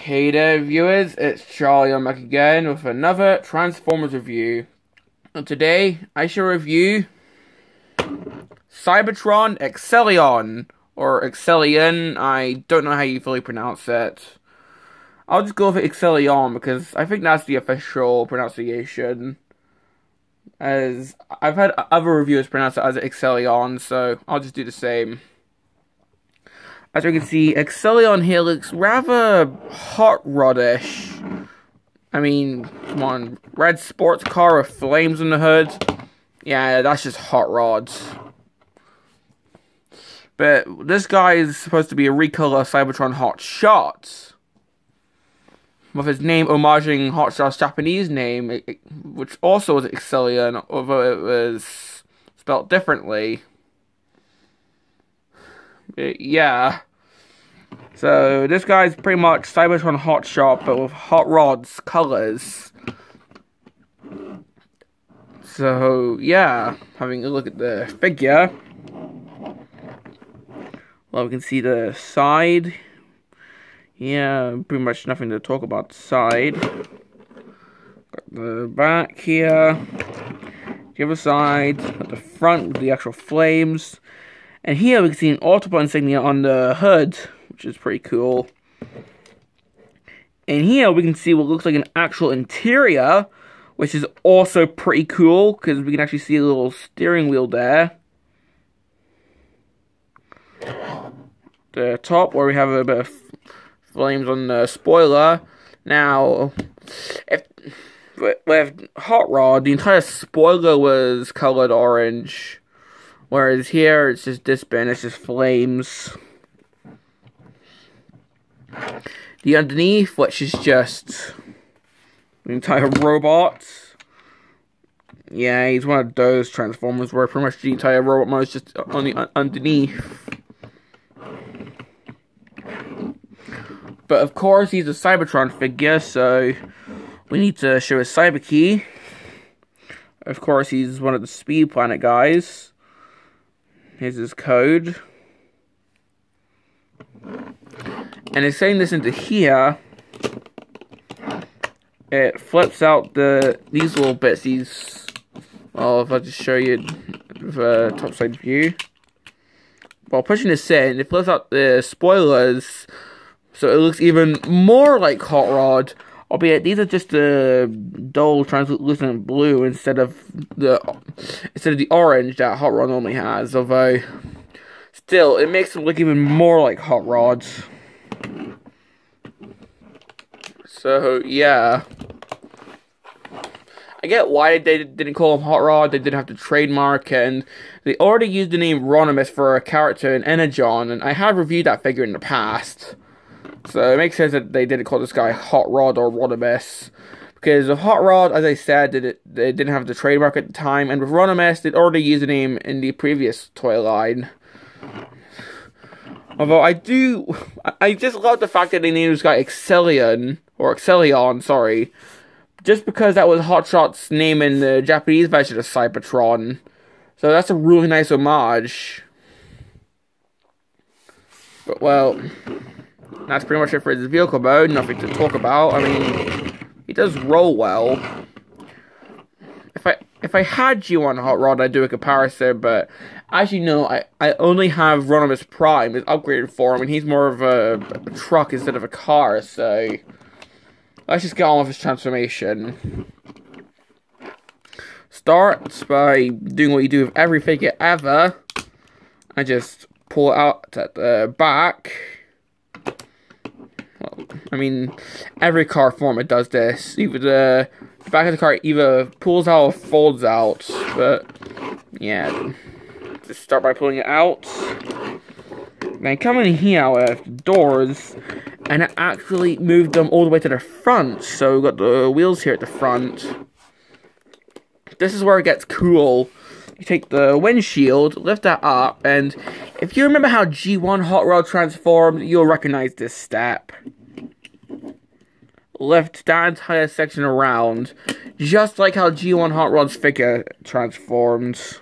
Hey there viewers, it's Charlie. I'm back again with another Transformers review. And today, I shall review Cybertron Excellion, or Excellion. I don't know how you fully pronounce it. I'll just go with Excellion because I think that's the official pronunciation. As I've had other reviewers pronounce it as Excellion, so I'll just do the same. As you can see, Excellion here looks rather hot rod-ish. I mean, come on, red sports car with flames on the hood. Yeah, that's just hot rods. But this guy is supposed to be a recolor Cybertron Hot Shot, with his name homaging Hot Shot's Japanese name, which also was Excellion, although it was spelled differently. Yeah. So this guy's pretty much Cybertron Hot Shot, but with hot rods colors. So yeah, having a look at the figure. Well, we can see the side. Yeah, pretty much nothing to talk about the side. Got the back here. The other side. Got the front with the actual flames. And here we can see an Autobot insignia on the hood, which is pretty cool. And here we can see what looks like an actual interior, which is also pretty cool, because we can actually see a little steering wheel there. The top, where we have a bit of flames on the spoiler. Now, with Hot Rod, the entire spoiler was colored orange. Whereas here, it's just this bin, it's just flames. The underneath, which is just the entire robot. Yeah, he's one of those Transformers where pretty much the entire robot mode is just on the underneath. But of course, he's a Cybertron figure, so we need to show his cyber key. Of course, he's one of the Speed Planet guys. Here's his code. And it's saying this into here. It flips out these little bits. Well, if I just show you the top side view. While pushing this in, it flips out the spoilers, so it looks even more like Hot Rod. Albeit these are just the dull translucent blue instead of the orange that Hot Rod normally has. Although still, it makes them look even more like Hot Rods. So yeah, I get why they didn't call him Hot Rod. They didn't have to trademark it, and they already used the name Ronimus for a character in Energon, and I have reviewed that figure in the past. So it makes sense that they didn't call this guy Hot Rod or Ronimus. Because of Hot Rod, as I said, they didn't have the trademark at the time. And with Ronimus, they'd already used the name in the previous toy line. Although I just love the fact that they named this guy Excellion, or Excellion, sorry. Just because that was Hot Shot's name in the Japanese version of Cybertron. So that's a really nice homage. But well, that's pretty much it for his vehicle mode. Nothing to talk about. I mean, he does roll well. If I had G1 Hot Rod, I'd do a comparison. But as you know, I only have Ronimus Prime, his upgraded form, and he's more of a truck instead of a car. So let's just get on with his transformation. Starts by doing what you do with every figure ever. I just pull it out at the back. Well, I mean, every car format does this. Either the back of the car either pulls out or folds out. But yeah, just start by pulling it out. Then come in here with the doors, and it actually moved them all the way to the front. So we've got the wheels here at the front. This is where it gets cool. You take the windshield, lift that up, and if you remember how G1 Hot Rod transformed, you'll recognize this step. Lift that entire section around, just like how G1 Hot Rod's figure transformed.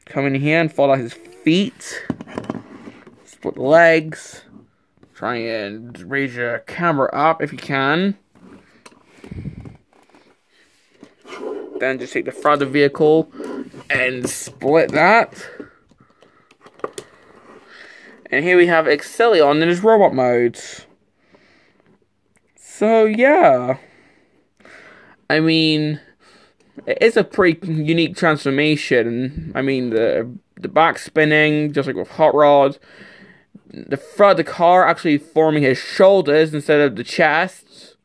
Come in here and follow his feet. Split legs. Try and raise your camera up if you can. Then just take the front of the vehicle and split that. And here we have Excellion in his robot mode. So yeah. I mean, it is a pretty unique transformation. I mean, the back spinning, just like with Hot Rod. The front of the car actually forming his shoulders instead of the chest.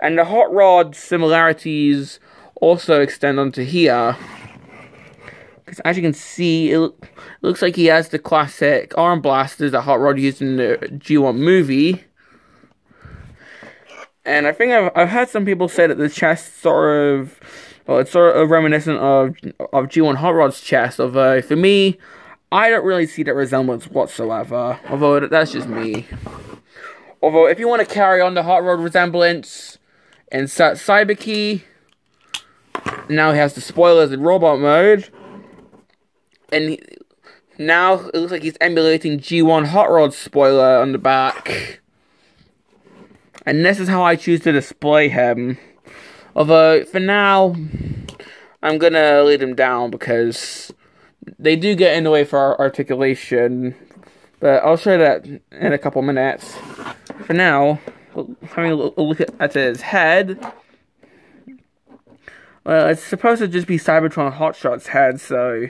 And the Hot Rod similarities also extend onto here. Because as you can see, it looks like he has the classic arm blasters that Hot Rod used in the G1 movie. And I think I've heard some people say that the chest it's sort of reminiscent of G1 Hot Rod's chest. Although for me, I don't really see that resemblance whatsoever. Although that's just me. Although if you want to carry on the Hot Rod resemblance, insert Cyberkey. Now he has the spoilers in robot mode, and now it looks like he's emulating G1 Hot Rod's spoiler on the back. And this is how I choose to display him. Although, for now, I'm gonna lead him down because they do get in the way for our articulation. But I'll show you that in a couple minutes. For now, having a look at his head. Well, it's supposed to just be Cybertron Hotshot's head, so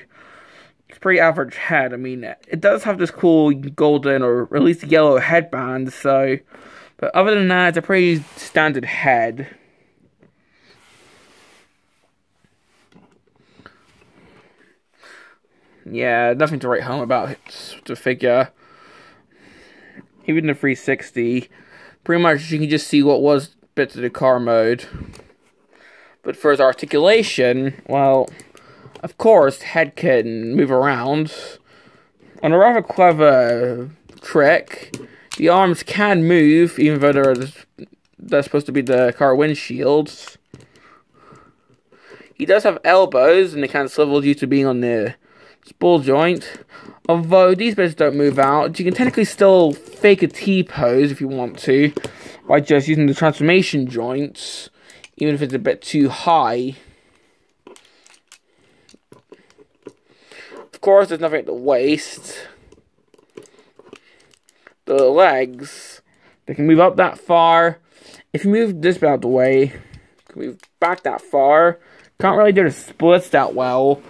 it's a pretty average head. I mean, it does have this cool golden or at least yellow headband, so... But other than that, it's a pretty standard head. Yeah, nothing to write home about the figure. Even the 360, pretty much you can just see what was bits of the car mode. But for his articulation, well, of course, head can move around. On a rather clever trick, the arms can move, even though they're supposed to be the car windshields. He does have elbows, and they can swivel due to being on the ball joint. Although these bits don't move out, you can technically still fake a T-pose if you want to, by just using the transformation joints, even if it's a bit too high. Of course, there's nothing at the waist. The legs, they can move up that far. If you move this bit out of the way, you can move back that far. Can't really do the splits that well,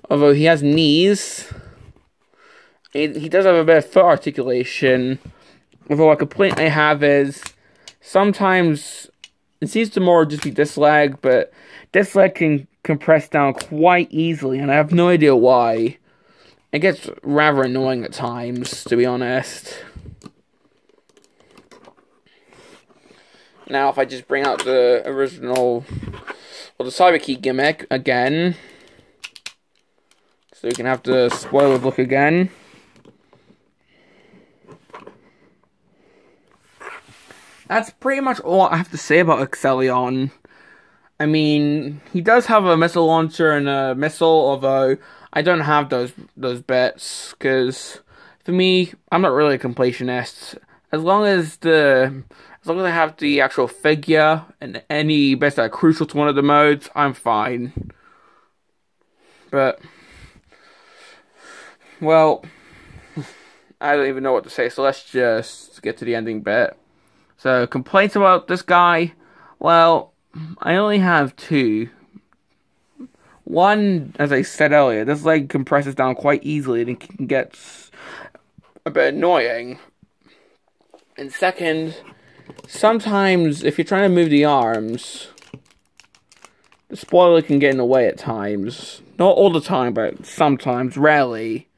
although he has knees. He does have a bit of foot articulation. Although a complaint I have is, sometimes it seems to more just be this leg, but this leg can compress down quite easily, and I have no idea why. It gets rather annoying at times, to be honest. Now, if I just bring out the original, well, the Cyberkey gimmick again, so you can have the spoiler look again. That's pretty much all I have to say about Excellion. I mean, he does have a missile launcher and a missile, although I don't have those bits, because for me, I'm not really a completionist. As long as I have the actual figure and any bits that are crucial to one of the modes, I'm fine. But, well, I don't even know what to say, so let's just get to the ending bit. So, complaints about this guy, well, I only have two. One, as I said earlier, this leg compresses down quite easily and it can get a bit annoying. And second, sometimes if you're trying to move the arms, the spoiler can get in the way at times. Not all the time, but sometimes, rarely.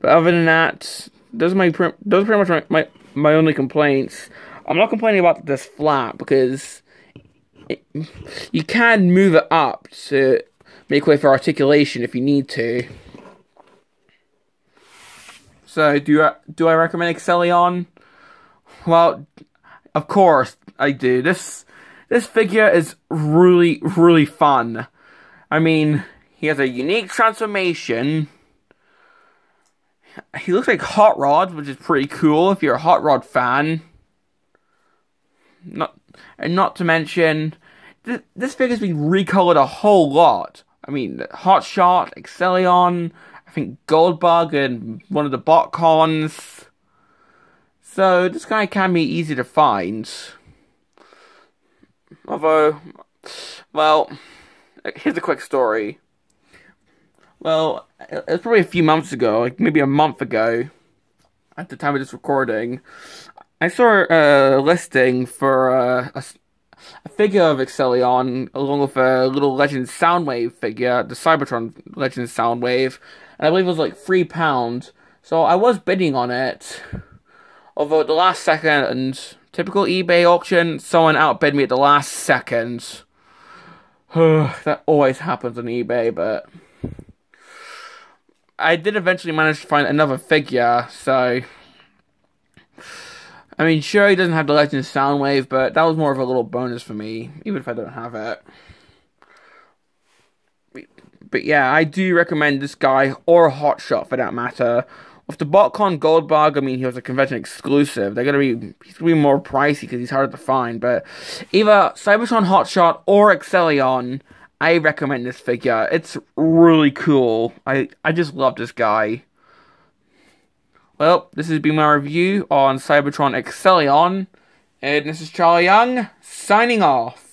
But other than that, those are pretty much my only complaints. I'm not complaining about this flap because you can move it up to make way for articulation if you need to. So, do I recommend Excellion? Well, of course I do. This figure is really, really fun. I mean, he has a unique transformation. he looks like Hot Rod, which is pretty cool if you're a Hot Rod fan. Not to mention, this figure's been recolored a whole lot. I mean, Hot Shot, Excellion, I think Goldbug, and one of the BotCons. So this guy can be easy to find. Although, well, here's a quick story. Well, it was probably a few months ago, like maybe a month ago, at the time of this recording, I saw a listing for a figure of Excellion, along with a little Legend Soundwave figure, the Cybertron Legend Soundwave, and I believe it was like £3. So I was bidding on it, although at the last second, typical eBay auction, someone outbid me at the last second. That always happens on eBay, but I did eventually manage to find another figure, so I mean, sure, he doesn't have the Legend Soundwave, but that was more of a little bonus for me, even if I don't have it. But yeah, I do recommend this guy, or Hot Shot for that matter. With the BotCon Goldbug, I mean, he was a convention exclusive. He's gonna be more pricey because he's harder to find. But either Cybertron Hot Shot or Excellion, I recommend this figure. It's really cool. I just love this guy. Well, this has been my review on Cybertron Excellion, and this is Charlie Young, signing off.